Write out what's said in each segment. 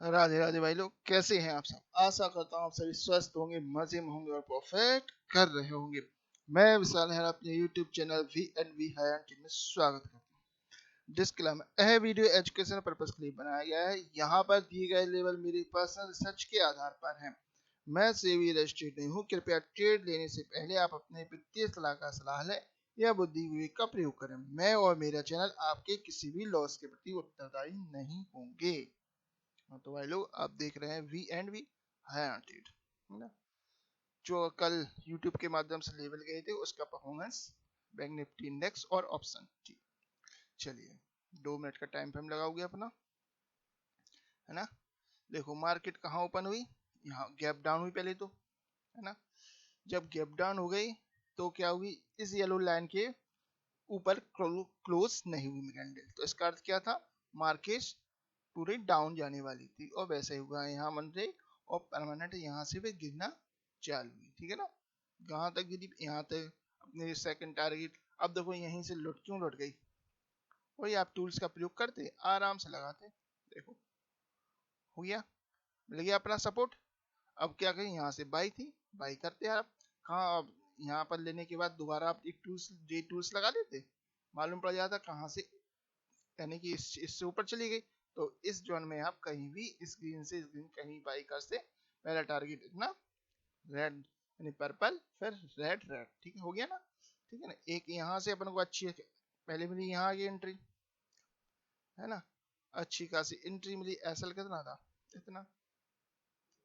राधे राधे भाई लोग, कैसे हैं आप सब। आशा करता हूँ आप सभी स्वस्थ होंगे, मजे में होंगे और परफेक्ट कर रहे होंगे। मैं विशाल है, अपने YouTube channel V and V high में स्वागत करता हूँ। डिस्क्लेमर, यह वीडियो एजुकेशन पर्पज के लिए बनाया गया है। यहाँ पर दिए गए लेवल मेरी पर्सनल रिसर्च के आधार पर है। मैं सेबी रजिस्ट्रेड नहीं हूँ। कृपया ट्रेड लेने से पहले आप अपने वित्तीय सलाहकार सलाह लें या बुद्धि विवेक का प्रयोग करें। मैं और मेरा चैनल आपके किसी भी लॉस के प्रति उत्तरदायी नहीं होंगे। तो भाई लोग, आप देख रहे हैं वी एंड वी हार्टेड, है ना, जो कल YouTube के माध्यम से लेवल गए थे उसका परफॉर्मेंस, बैंक निफ्टी इंडेक्स और ऑप्शन। ठीक, चलिए 2 मिनट का टाइम फ्रेम लगाओगे अपना, है ना। देखो मार्केट कहाँ ओपन हुई, यहाँ गैप डाउन हुई पहले तो, है ना। जब गैप डाउन हो गई तो क्या हुई, इस येलो लाइन के ऊपर क्लोज नहीं हुई कैंडल, तो इसका अर्थ क्या था, मार्केट पूरी डाउन जाने वाली थी और वैसे ही हुआ यहाँ मंडे और परमानेंट यहाँ से भी गिरना चालू हुई। ठीक है ना, कहाँ तक गिरी, यहाँ तक अपने सेकंड टारगेट। अब देखो यहीं से लुट क्यों लुट गई, वही आप टूल्स का प्रयोग करते आराम से लगाते, देखो हो गया, मिल गया अपना सपोर्ट। अब क्या करें, यहाँ से बाई थी, बाई करते यार। कहाँ अब यहाँ पर लेने के बाद दोबारा आप एक टूल्स जे टूल्स लगा देते, मालूम पड़ जाता कहाँ से, यानी कि इससे ऊपर चली गई। तो इस जोन में आप कहीं भी इस ग्रीन से इस ग्रीन कहीं बाई कर से, पहला टारगेट इतना रेड यानी पर्पल, फिर रेड रेड, ठीक है, हो गया ना। ठीक है ना, एक यहाँ से अपन को अच्छी पहले मिली यहाँ की एंट्री, है ना, अच्छी खासी एंट्री मिली। एसएल कितना था, इतना,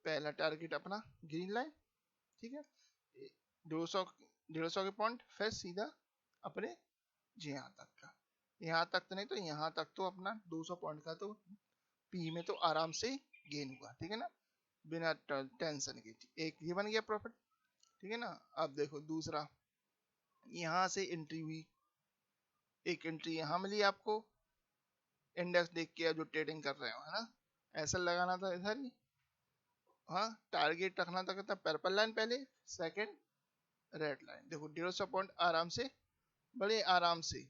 पहला टारगेट अपना ग्रीन लाइन, ठीक है, 200 150 के पॉइंट, फिर सीधा अपने जी यहाँ तक का, यहाँ तक तो नहीं तो यहाँ तक तो अपना 200 पॉइंट का तो पी में तो आराम से गेन हुआ। ठीक है ना, बिना टेंशन के। एक ये बन गया प्रॉफिट, ठीक है ना। अब देखो दूसरा, यहाँ से एंट्री हुई, एक एंट्री यहाँ मिली आपको, इंडेक्स देख के जो ट्रेडिंग कर रहे हो, है ना, ऐसा लगाना था इधर ही। हाँ, टारगेट रखना था कितना, पर्पल लाइन पहले, सेकंड रेड लाइन। देखो 150 पॉइंट आराम से, बड़े आराम से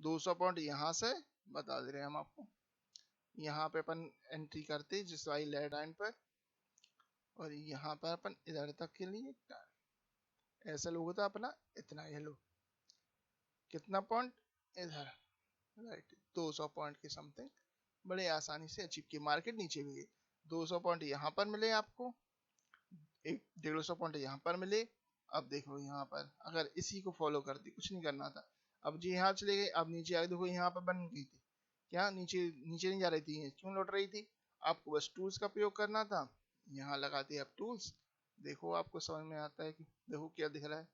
200 पॉइंट यहाँ से बता दे रहे हैं हम आपको। यहाँ पे अपन एंट्री करते जिस वाली रेड लाइन पर, और यहाँ पर अपन इधर तक के लिए ऐसा लोग था अपना इतना, ये लो कितना पॉइंट इधर, राइट 200 पॉइंट के समथिंग, बड़े आसानी से अचीव किए। मार्केट नीचे भी गई, 200 पॉइंट यहाँ पर मिले आपको, एक 150 पॉइंट यहाँ पर मिले। अब देखो यहाँ पर अगर इसी को फॉलो करती, कुछ नहीं करना था। अब जी यहाँ चले गए, अब नीचे आए, देखो यहाँ पर बन गई थी, क्या नीचे नीचे नहीं जा रही थी, क्यों लौट रही थी, आपको बस टूल्स का प्रयोग करना था। यहाँ लगाते आप टूल्स, देखो आपको समझ में आता है कि देखो क्या दिख रहा है,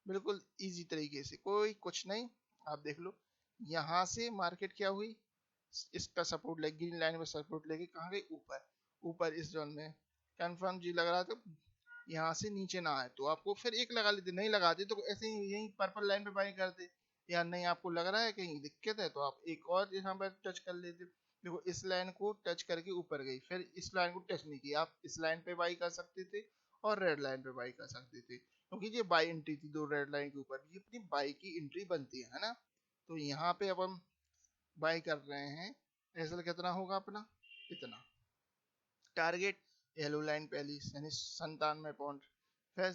बिल्कुल इजी तरीके से, कोई कुछ नहीं। आप देख लो यहाँ से मार्केट क्या हुई, इसका सपोर्ट ले, ग्रीन लाइन में सपोर्ट लेके कहाँ गई, ऊपर, ऊपर इस जोन में कंफर्म जी लग रहा था यहाँ से नीचे ना आए, तो आपको फिर एक लगा लेते, नहीं लगाते तो ऐसे ही यही पर्पल लाइन पे बाई करते। या नहीं आपको लग रहा है कहीं दिक्कत है तो आप एक और यहाँ पर टच कर लेते। देखो इस लाइन को टच करके ऊपर गई, फिर इस लाइन को टच नहीं किया, आप इस लाइन पे बाई कर सकते थे और रेड लाइन पे बाई कर सकते थे, क्योंकि ये बाई एंट्री थी दो रेड लाइन के ऊपर, ये अपनी बाई की एंट्री बनती है ना। तो यहाँ पे अब हम बाई कर रहे हैं, ऐसा कितना होगा अपना, इतना टारगेट, येलो लाइन पहली यानी 97 पॉइंट, फिर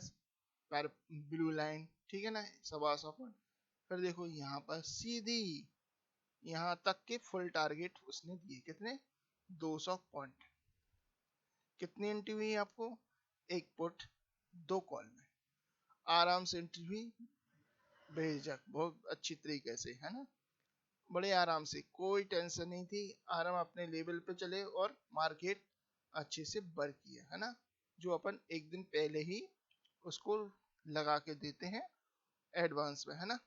पर ब्लू लाइन, ठीक है ना, 125 पॉइंट, फिर देखो यहाँ पर सीधी यहाँ तक के फुल टारगेट उसने दिए, कितने, 200 पॉइंट। कितनी एंट्री हुई आपको, एक पुट दो कॉल में, आराम से एंट्री हुई, बेझक बहुत अच्छी तरीके से, है ना, बड़े आराम से, कोई टेंशन नहीं थी, आराम अपने लेवल पे चले और मार्केट अच्छे से वर्क किया, है ना, जो अपन एक दिन पहले ही उसको लगा के देते हैं एडवांस में, है ना।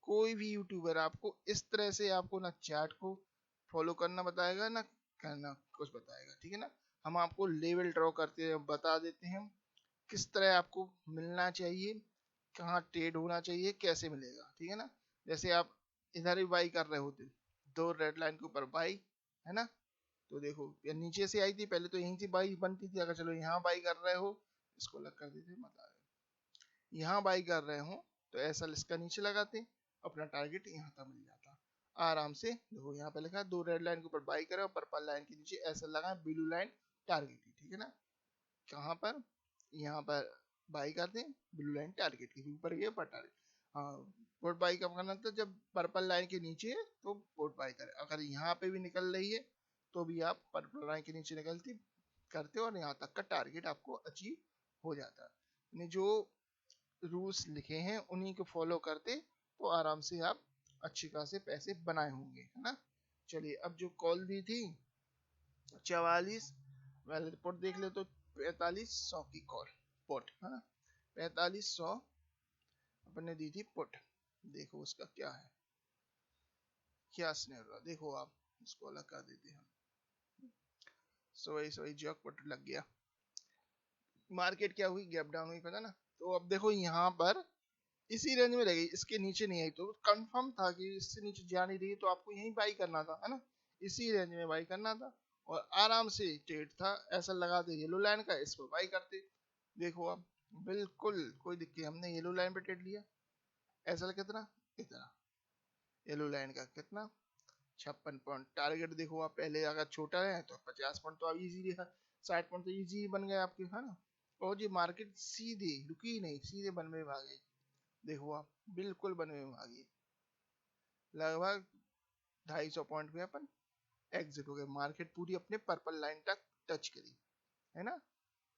कोई भी यूट्यूबर आपको इस तरह से आपको ना चार्ट को फॉलो करना बताएगा ना करना कुछ बताएगा, ठीक है ना। हम आपको लेवल ड्रॉ करते हैं, बता देते हैं किस तरह आपको मिलना चाहिए, कहाँ ट्रेड होना चाहिए, कैसे मिलेगा, ठीक है ना। जैसे आप इधर ही बाई कर रहे होते, दो रेड लाइन के ऊपर बाई, है ना, तो देखो ये नीचे से आई थी, पहले तो यहीं से बाई बनती थी, अगर चलो यहाँ बाई कर रहे हो, इसको अलग कर देते, मतलब यहाँ बाई कर रहे हो तो ऐसा इसका नीचे लगाते, अपना टारगेट यहाँ तक मिल जाता। आराम से देखो यहाँ पे लिखा है 2 रेड लाइन के ऊपर बाई करें और पर्पल लाइन के नीचे ऐसा लगा ब्लू लाइन टारगेट की, ठीक है ना। कहाँ पर, यहाँ पर बाई करते हैं ब्लू लाइन टारगेट की, ऊपर गए पर टारगेट। हाँ, पोर्ट बाई कब करना था, जब पर्पल लाइन के नीचे है तो पोर्ट बाई करें। अगर यहाँ पे भी निकल रही है तो भी आप पर्पल लाइन के नीचे निकलती करते हो और यहाँ तक का टारगेट आपको अचीव हो जाता है। जो रूल्स लिखे हैं उन्हीं को फॉलो करते तो आराम से आप अच्छे खासे पैसे बनाए होंगे, है ना। चलिए अब जो कॉल दी थी 44, पहले रिपोर्ट देख ले तो 4500 की कॉल पुट, है ना। 4500 अपने दी थी पुट। देखो उसका क्या है, क्या स्नेह रहा, देखो आप इसको अलग कर देते हैं। वही जॉकपॉट लग गया, मार्केट क्या हुई, गैप डाउन हुई, पता ना। तो अब देखो यहाँ पर इसी रेंज में रहेगी, इसके नीचे नहीं आई तो कंफर्म था कि इससे नीचे जा नहीं रही, तो आपको यहीं बाई करना था, है ना। इसी रेंज में बाई करना था और आराम से ट्रेड था, ऐसा लगाते येलो लाइन का, इस पर बाई करते। देखो अब बिल्कुल कोई दिक्कत, हमने येलो लाइन पे ट्रेड लिया, ऐसा कितना, इतना येलो लाइन का कितना 56 पॉइंट टारगेट। देखो आप पहले अगर छोटा है तो 50 पॉइंट तो अब इजीली है, 60 पॉइंट तो इजी बन गए आपके, है ना। और ये मार्केट सीधे रुकी नहीं, सीधे बनवे में आ गई। देखो आप बिल्कुल बनवे में आ गई, लगभग 250 पॉइंट पे अपन एग्जिट हो गए, मार्केट पूरी अपने पर्पल लाइन तक टच करी, है ना।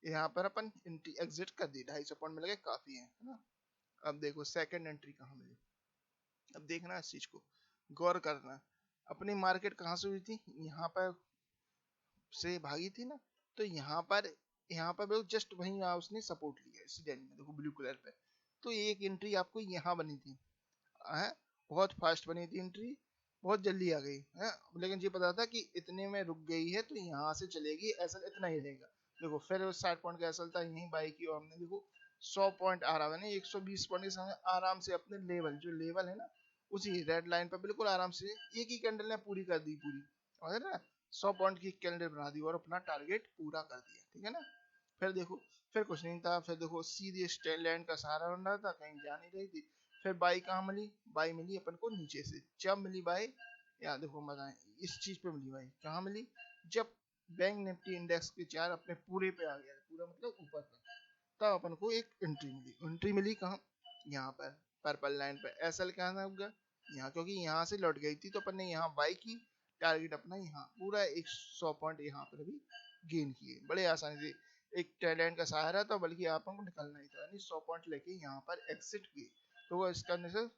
यहाँ पर अपन एंट्री एग्जिट कर दी, 250 पॉइंट मिल गए, काफी है ना। अब देखो सेकंड एंट्री कहाँ मिली, अब देखना इस चीज को गौर करना। अपनी मार्केट कहाँ से हुई थी, यहाँ पर से भागी थी ना, तो यहाँ पर जस्ट वहीं उसने सपोर्ट लिया इसी लाइन में, देखो ब्लू कलर पे। तो एक एंट्री आपको यहाँ बनी थी, है, बहुत फास्ट बनी थी एंट्री, बहुत जल्दी आ गई है। लेकिन ये पता था कि इतने में रुक गई है तो यहाँ से चलेगी, ऐसा इतना ही रहेगा। देखो फिर 60 पॉइंट का ऐसा था, यहीं बाई की और हमने देखो 100 पॉइंट आ रहा है ना, 120 पॉइंट के सामने आराम से अपने लेवल, जो लेवल है ना, उसी रेड लाइन पर बिल्कुल आराम से एक ही कैंडल ने पूरी कर दी, पूरी और ना 100 पॉइंट की कैंडल बना दी और अपना टारगेट पूरा कर दिया, ठीक है ना। फिर देखो फिर कुछ नहीं था, फिर देखो सीधे स्टेट लाइन का सहारा बन रहा था, कहीं जा नहीं रही थी। फिर बाई कहाँ मिली, बाई मिली अपन को नीचे से, जब मिली बाई, यार देखो मजा है, इस चीज पे मिली बाई, कहाँ मिली, जब बैंक निफ्टी इंडेक्स के चार अपने पूरे पे आ गया, पूरा मतलब ऊपर पर, तब अपन को एक एंट्री मिली। एंट्री मिली कहाँ, यहाँ पर पर्पल लाइन पे, एसएल कहाँ होगा यहाँ, क्योंकि यहाँ से लौट गई थी तो अपन ने यहाँ बाई की, टारगेट अपना यहाँ पूरा 100 पॉइंट यहाँ पर भी गेन किए बड़े आसानी से। एक टैलेंट का सहारा था, बल्कि आप को निकलना ही था, यानी 100 पॉइंट लेके यहाँ पर एग्जिट किए। तो वो इसका आंसर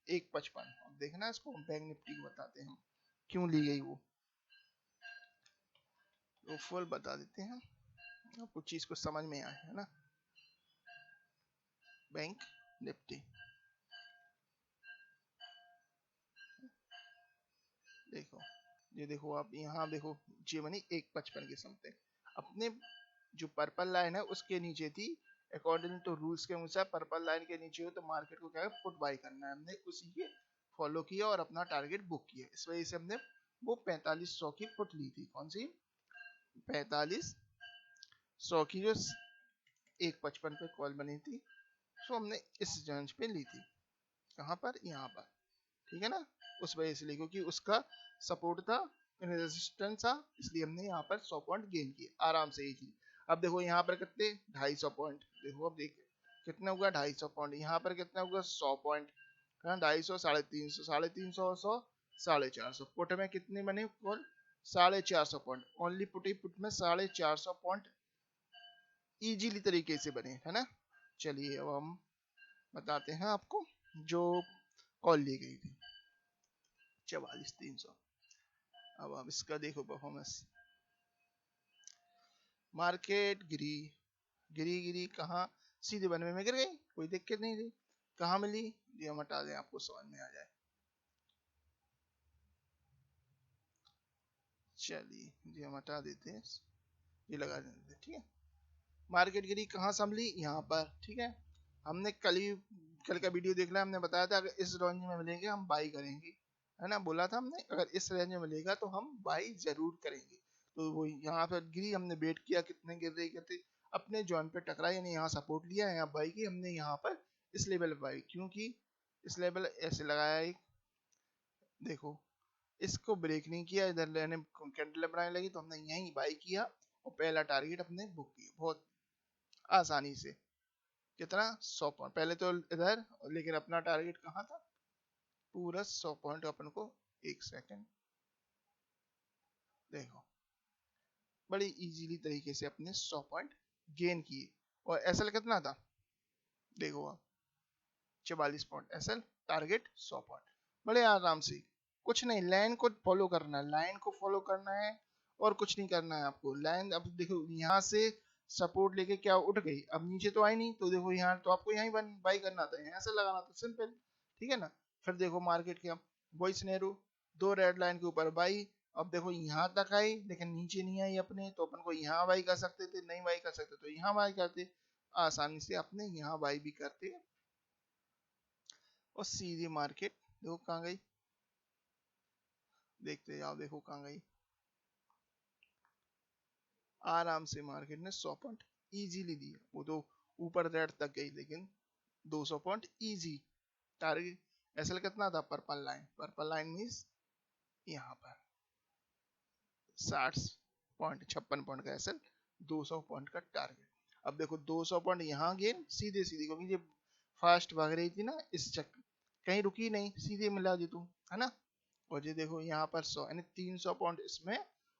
155। अब देखना इसको बैंक निफ्टी को बताते हैं क्यों ली गई वो फुल बता देते हैं, आपको चीज को समझ में आए, है ना। बैंक निफ्टी देखो, ये देखो आप यहाँ देखो, जी मनी 155 के समथिंग अपने जो पर्पल लाइन है उसके नीचे थी। अकॉर्डिंग टू रूल्स के अनुसार पर्पल लाइन के नीचे हो तो मार्केट को क्या है, पुट बाई करना है, हमने उसी के फॉलो किया और अपना टारगेट बुक किया। इस वजह से हमने वो 4500 की पुट ली थी, कौन सी 4500 की, जो 155 पे कॉल बनी थी, तो हमने इस रेंज पे ली थी, कहाँ पर, यहाँ पर, ठीक है ना। उस वजह से ली क्योंकि उसका सपोर्ट था, रेजिस्टेंस था, इसलिए हमने यहाँ पर 100 पॉइंट गेन किए आराम से ही। अब देखो यहाँ पर कितने 250 पॉइंट, देखो अब देखिए कितना हुआ 250 पॉइंट, यहाँ पर कितना हुआ 100 पॉइंट, 250, 350, 350 और 100, 450। पुट में कितने बने कॉल, 450 पॉइंट, ओनली पुट ही पुट में 450 पॉइंट इजीली तरीके से बने, है ना। चलिए अब हम बताते हैं आपको जो कॉल ली गई थी 44,300। अब आप इसका देखो परफॉर्मेंस, मार्केट गिरी गिरी गिरी, कहाँ, सीधे बनवे में गिर गई, कोई दिक्कत नहीं थी। कहाँ मिली, ये हम हटा दें आपको समझ में आ जाए। चलिए ये हम हटा देते हैं, ये लगा देते हैं, ठीक है। मार्केट गिरी कहाँ संभली, यहाँ पर, ठीक है। हमने कल का वीडियो देख लिया, हमने बताया था अगर इस रेंज में मिलेंगे हम बाई करेंगे, है ना, बोला था हमने अगर इस रेंज में मिलेगा तो हम बाई जरूर करेंगे। तो वो यहाँ पर गिरी, हमने वेट किया कितने गिर रही करते, अपने जॉइंट पे टकराई, यानी यहाँ सपोर्ट लिया, यहाँ बाई की हमने, यहाँ पर इस लेवल पे बाई, क्योंकि इस लेवल ऐसे लगाया एक, देखो इसको ब्रेक नहीं किया, इधर लेने कैंडल बनाने लगी तो हमने यहीं बाई किया और पहला टारगेट अपने बुक किया बहुत आसानी से। कितना 100 पॉइंट पहले तो इधर, लेकिन अपना टारगेट कहाँ था, पूरा 100 पॉइंट अपन को। एक सेकंड देखो, बड़ी इजीली तरीके से अपने 100 पॉइंट गेन किए। और एसएल कितना था देखो आप, 44 पॉइंट एसएल, टारगेट 100 पॉइंट। बड़े आराम से, कुछ नहीं, लाइन को फॉलो करना है, लाइन को फॉलो करना है और कुछ नहीं करना है आपको। लाइन अब देखो यहाँ से सपोर्ट लेके क्या उठ गई, अब नीचे तो आई नहीं, तो देखो यहाँ तो आपको यहीं बाई करना था, यहाँ से लगाना था, सिंपल, ठीक है ना। फिर देखो मार्केट क्या, वही सिनेरियो, दो रेड लाइन के ऊपर बाई। अब देखो यहाँ तक आई लेकिन नीचे नहीं आई अपने, तो अपन को यहाँ बाई कर सकते थे, नहीं बाई कर सकते तो यहाँ बाई करते, आसानी से अपने यहाँ बाई भी करते। और सीधी मार्केट देखो कहाँ गई, देखते जाओ, देखो कहाँ गई, आराम से मार्केट ने 100 पॉइंट इजीली दिया। वो तो ऊपर रेड तक गई लेकिन 200 पॉइंट इजी। टारगेट एसएल कितना था, purple line, purple line means यहाँ पर 60 पॉइंट, 56 पॉइंट का एसएल, 200 पॉइंट का टारगेट। अब देखो 200 पॉइंट यहाँ गेन सीधे सीधे, क्योंकि ये फास्ट भाग रही थी ना, इस चक्कर कहीं रुकी नहीं, सीधे मिला दी तू, है ना। और ये देखो यहाँ पर 100 यानी 300 पॉइंट इसमें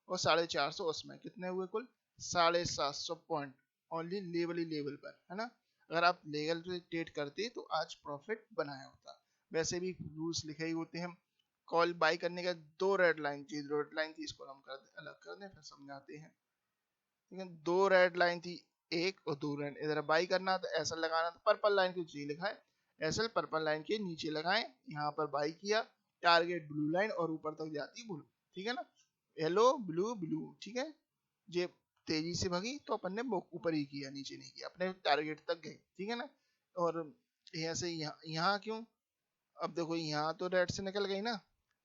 और 450 उसमें, कितने हुए कुल 750 पॉइंट ओनली लेवल ही लेवल पर, है ना। अगर आप लेवल पे ट्रेड करते तो आज प्रॉफिट बनाया होता। वैसे भी रूल्स लिखे ही होते हैं, कॉल बाई करने का दो रेड लाइन थी, रेड लाइन थी, इसको हम कर दे, अलग कर दें फिर समझाते हैं। लेकिन दो रेड लाइन थी, एक और दो रेड, इधर बाई करना था, ऐसा लगाना था, पर्पल लाइन के नीचे लिखा है ऐसा, पर्पल लाइन के नीचे लगाए, यहाँ पर बाई किया, टारगेट ब्लू लाइन और ऊपर तक जाती ब्लू, ठीक है ना, येलो ब्लू ब्लू, ठीक है। ये तेजी से भागी तो अपन ने ऊपर ही किया, नीचे नहीं किया, अपने टारगेट तक गए, ठीक है ना। और यहाँ से यहाँ क्यों, अब देखो यहाँ तो रेड से निकल गई ना,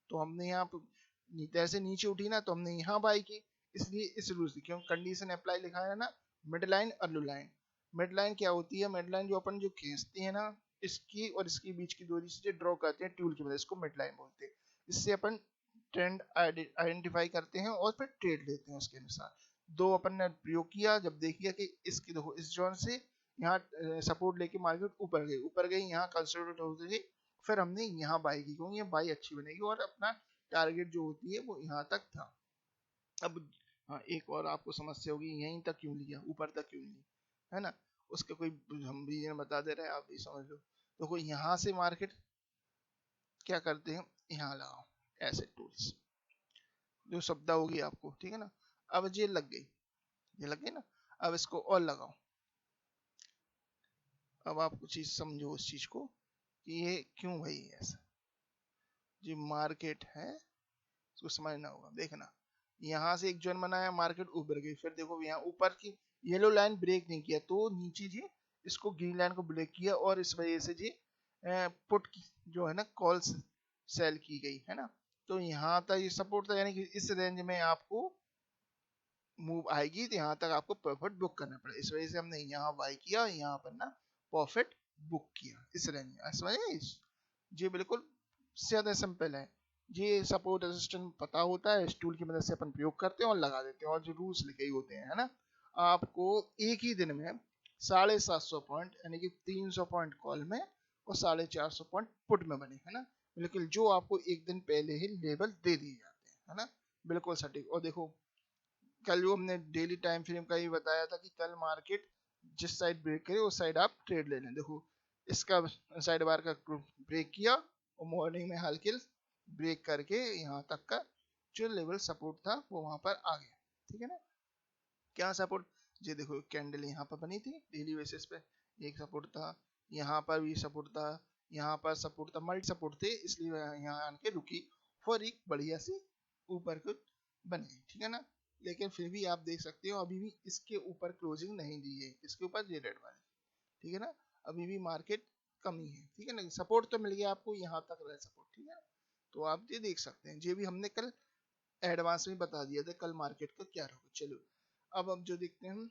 तो हमने यहाँ से नीचे उठी ना, तो हमने यहाँ बाई की, इसलिए इस रूल से, क्यों कंडीशन अप्लाई लिखा है ना, मिड लाइन और लो लाइन। मिड लाइन क्या होती है, मिड लाइन जो अपन जो खींचते हैं ना, इसकी और इसकी बीच की दूरी से ड्रॉ करते हैं टूल की मदद, इसको मिड लाइन बोलते हैं। इससे अपन ट्रेंड आइडेंटिफाई करते हैं और फिर ट्रेड लेते हैं उसके अनुसार। दो अपन ने प्रयोग किया, जब देखिए कि इसकी देखो इस जोन से यहाँ सपोर्ट लेके मार्केट ऊपर गई, यहाँ कंसोलिडेट हो गई, फिर हमने यहाँ बाई की, क्योंकि ये बाई अच्छी बनेगी और अपना टारगेट जो होती है वो यहाँ तक था। अब हाँ, एक और आपको समस्या होगी, यहीं तक क्यों लिया, ऊपर तक क्यों ली, है ना, उसका कोई हम भी बता दे रहे हैं, आप भी समझ लो। तो कोई यहाँ से मार्केट क्या करते हैं, यहाँ लगाओ ऐसे टूल्स, जो शब्द होगी आपको, ठीक है ना। अब ये लग गई, ये लग गई ना, अब इसको और लगाओ। अब आप कुछ चीज समझो उस चीज को कि ये क्यों भाई ऐसा, जो मार्केट है उसको समझना होगा। देखना, यहाँ से एक जोन बनाया, मार्केट ऊपर गई, फिर देखो यहाँ ऊपर की येलो लाइन ब्रेक नहीं किया, तो नीचे जी इसको ग्रीन लाइन को ब्रेक किया, और इस वजह से जी पुट जो है ना कॉल सेल की गई, है ना। तो यहाँ तक ये सपोर्ट था, यानी कि इस रेंज में आपको मूव आएगी तो यहाँ तक आपको प्रॉफिट बुक करना पड़ेगा, इस वजह से हमने यहाँ बाई किया, यहाँ पर ना प्रॉफिट बुक किया इस रेंज में, समझे। जी बिल्कुल ज्यादा सिंपल है, ये सपोर्ट रेजिस्टेंस पता होता है, इस टूल की मदद से अपन प्रयोग करते हैं और लगा देते हैं, और जो रूल्स लिखे ही होते हैं, है ना। आपको एक ही दिन में 750 पॉइंट यानी कि 300 पॉइंट कॉल में और 450 पॉइंट पुट में बने, है ना। लेकिन जो आपको एक दिन पहले ही लेवल दे दिए जाते हैं, है ना, बिल्कुल सटीक। और देखो कल जो हमने डेली टाइम फ्रेम का ही बताया था कि कल मार्केट जिस साइड ब्रेक करे उस साइड आप ट्रेड ले लें। देखो इसका साइड बार का ब्रेक किया और मॉर्निंग में हल्के ब्रेक करके यहाँ तक का जो लेवल सपोर्ट था वो वहां पर आ गया, ठीक है ना। क्या सपोर्ट, ये देखो कैंडल यहाँ पर बनी थी डेली बेसिस पे, एक सपोर्ट था, यहाँ पर भी सपोर्ट था, यहाँ पर सपोर्ट था, मल्टी सपोर्ट थे, इसलिए यहाँ आके रुकी और एक बढ़िया सी ऊपर को बने, ठीक है ना। लेकिन फिर भी आप देख सकते हो अभी भी इसके ऊपर क्लोजिंग नहीं दी है, इसके ऊपर ये रेड वाले, ठीक है ना। अभी भी मार्केट कमी है, ठीक है ना, सपोर्ट तो मिल गया आपको यहाँ तक रहा सपोर्ट, ठीक है ना। तो आप ये देख सकते हैं, ये भी हमने कल एडवांस में बता दिया था कल मार्केट का क्या होगा। चलो अब जो देखते हैं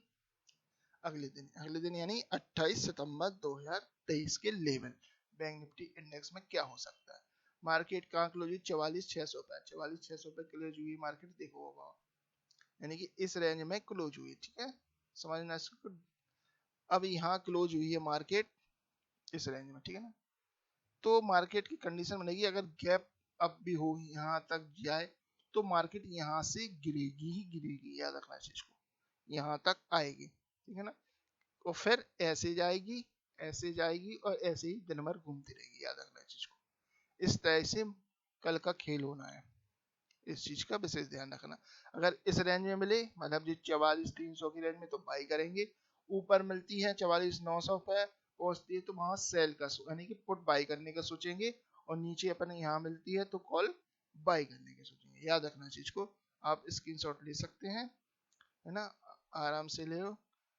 अगले दिन यानी 28 सितंबर 2023 के लेवल बैंक निफ्टी इंडेक्स में क्या हो सकता है। मार्केट कहाँ क्लोज हुई, 44,600 पे, 44,600 पे क्लोज हुई मार्केट, देखो होगा, यानी कि इस रेंज में क्लोज हुई, ठीक है, समझना इसको। अब यहाँ क्लोज हुई है मार्केट इस रेंज में, ठीक है ना, तो मार्केट की कंडीशन बनेगी अगर गैप अप भी हो यहाँ तक जाए तो मार्केट यहाँ से गिरेगी ही गिरेगी, याद रखना इस चीज को, यहाँ तक आएगी, ठीक है ना, और फिर ऐसे जाएगी और ऐसे ही दिन भर घूमती रहेगी, याद रखना इस चीज को। इस तरह से कल का खेल होना है, इस चीज का विशेष ध्यान रखना। अगर इस रेंज में मिले मतलब जो 44,300 की रेंज में तो बाई करेंगे, ऊपर मिलती है 44,900 पे पहुंचती है तो वहां सेल का यानी कि पुट बाई करने का सोचेंगे, और नीचे अपन यहाँ मिलती है तो कॉल बाई करने का सोचेंगे, याद रखना चीज को। आप स्क्रीनशॉट ले सकते हैं, है ना, आराम से ले लो,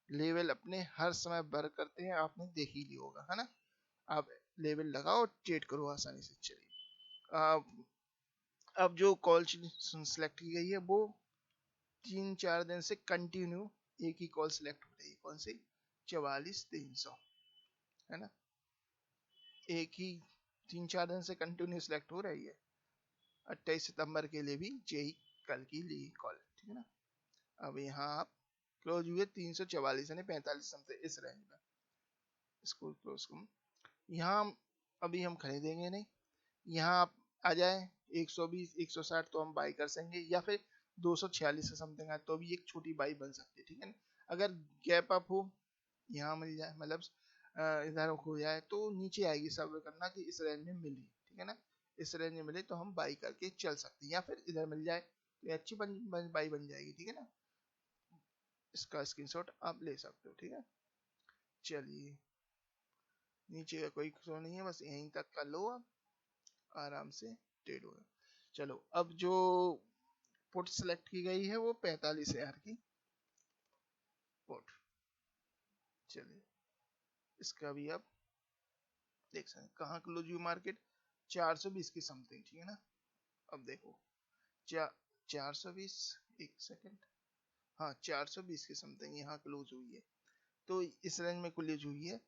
लेवल अपने हर समय बर करते हैं, आपने देख ही लिया होगा, है ना, आप लेवल लगाओ ट्रेड करो आसानी से। चलिए अब जो कॉल सेलेक्ट की गई है वो 3-4 दिन से कंटिन्यू एक ही कॉल सेलेक्ट हो रही है, कौन सी, 44,300, है ना, एक ही 3-4 दिन से कंटिन्यू सिलेक्ट हो रही है। 28 सितंबर के लिए भी यही कल की ली कॉल, ठीक है ना। अब यहाँ आप क्लोज हुए 344 यानी 45 समथिंग इस रेंज में, इसको क्लोज करूँ, यहाँ अभी हम खरीदेंगे नहीं, यहाँ आप आ जाए 120 160 तो हम बाई कर सकेंगे, या फिर 246 से समथिंग आए तो भी एक छोटी बाई बन सकती है, ठीक है ना। अगर गैप अप हो यहाँ मिल जाए मतलब इधर हो जाए तो नीचे आएगी, सब करना कि इस रेंज में मिली, ठीक है ना, इस रेंज में मिले तो हम बाई करके चल सकते हैं, या फिर इधर मिल जाए तो अच्छी बाई बन जाएगी, ठीक है ना, इसका स्क्रीनशॉट आप ले सकते हो, ठीक है। चलिए नीचे का कोई शो नहीं है, बस यहीं तक कर लो आप आराम से ट्रेड होगा। चलो अब जो पुट सेलेक्ट की गई है वो 45,000 की पुट, चलिए इसका भी आप देख सकते हैं कहाँ क्लोज हुई मार्केट, 420 की समथिंग, ठीक है ना। अब देखो 420, एक सेकंड, हाँ 420 की समथिंग यहाँ क्लोज हुई है, तो इस रेंज में क्लोज हुई है।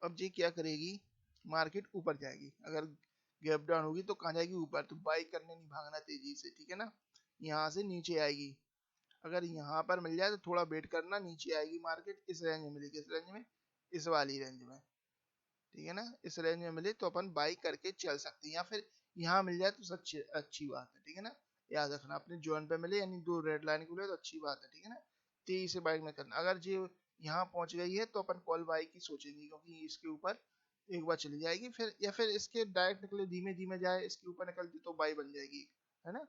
अब ये क्या करेगी, मार्केट ऊपर जाएगी, अगर गैप डाउन होगी तो कहाँ जाएगी, ऊपर, तो बाई करने नहीं भागना तेजी से, ठीक है ना, यहाँ से नीचे आएगी, अगर यहाँ पर मिल जाए तो थोड़ा वेट करना, नीचे आएगी मार्केट, इस रेंज में मिलेगी, इस रेंज में, इस वाली रेंज में, ठीक है ना, इस रेंज में मिले तो अपन बाई करके चल सकते हैं, या फिर यहाँ मिल जाए तो अच्छी अच्छी बात है, ठीक है ना, याद रखना अपने जोन पे मिले यानी दो रेड लाइन खुले तो अच्छी बात है, ठीक है ना, तेजी से बाई में करना। अगर जो यहाँ पहुंच गई है तो अपन कॉल बाई की सोचेंगे, क्योंकि इसके ऊपर एक बार चली जाएगी, फिर या फिर इसके डायरेक्ट निकले धीमे धीमे जाए इसके ऊपर निकलती तो बाई बन जाएगी, है ना,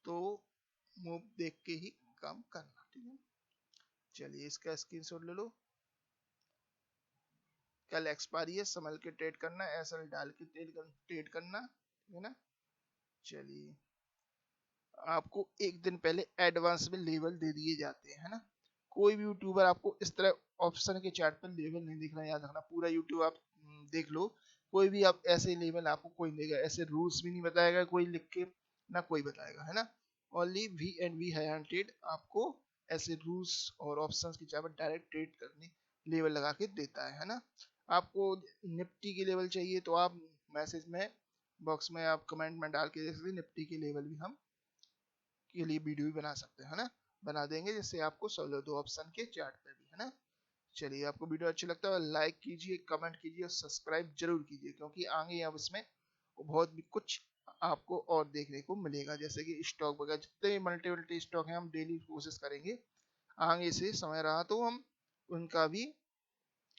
तो मूव देख के ही काम करना, ठीक है। चलिए इसका स्क्रीनशॉट ले लो, कल एक्सपायरी है, संभल के ट्रेड करना, एसएल डाल के ट्रेड करना, ठीक है ना। चलिए आपको एक दिन पहले एडवांस में लेवल दे दिए जाते हैं, है ना, कोई भी यूट्यूबर आपको इस तरह ऑप्शन के चार्ट पर लेवल नहीं दिख रहा, याद रखना, पूरा यूट्यूब आप देख लो, कोई भी आप ऐसे लेवल आपको कोई नहीं देगा, ऐसे रूल्स भी नहीं बताएगा कोई लिख के, ना कोई बताएगा, है ना, only V and V trade आपको ऐसे रूल्स और ऑप्शंस के चार्ट पर डायरेक्ट ट्रेड करने लेवल लगा के देता है ना। आपको निफ्टी की लेवल चाहिए तो आप मैसेज में बॉक्स में आप कमेंट में डाल के देख सकते, निफ्टी की लेवल भी हम के लिए वीडियो भी बना सकते हैं, है ना, बना देंगे जिससे आपको सहूलियत हो ऑप्शन के चार्ट पे भी, है ना। चलिए आपको वीडियो अच्छा लगता है लाइक कीजिए, कमेंट कीजिए और सब्सक्राइब जरूर कीजिए, क्योंकि आगे अब इसमें बहुत भी कुछ आपको और देखने को मिलेगा, जैसे कि स्टॉक वगैरह जितने भी मल्टी स्टॉक हैं हम डेली कोशिश करेंगे आगे से समय रहा तो हम उनका भी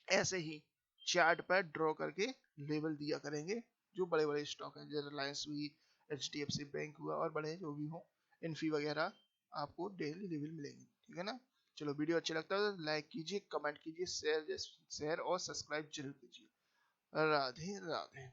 ऐसे ही चार्ट पर ड्रॉ करके लेवल दिया करेंगे, जो बड़े बड़े स्टॉक हैं जैसे रिलायंस हुई, HDFC बैंक हुआ और बड़े जो भी हो इन्फी वगैरह आपको डेली लेवल मिलेंगे, ठीक है ना। चलो वीडियो अच्छा लगता है तो लाइक कीजिए, कमेंट कीजिए, शेयर और सब्सक्राइब जरूर कीजिए। राधे राधे।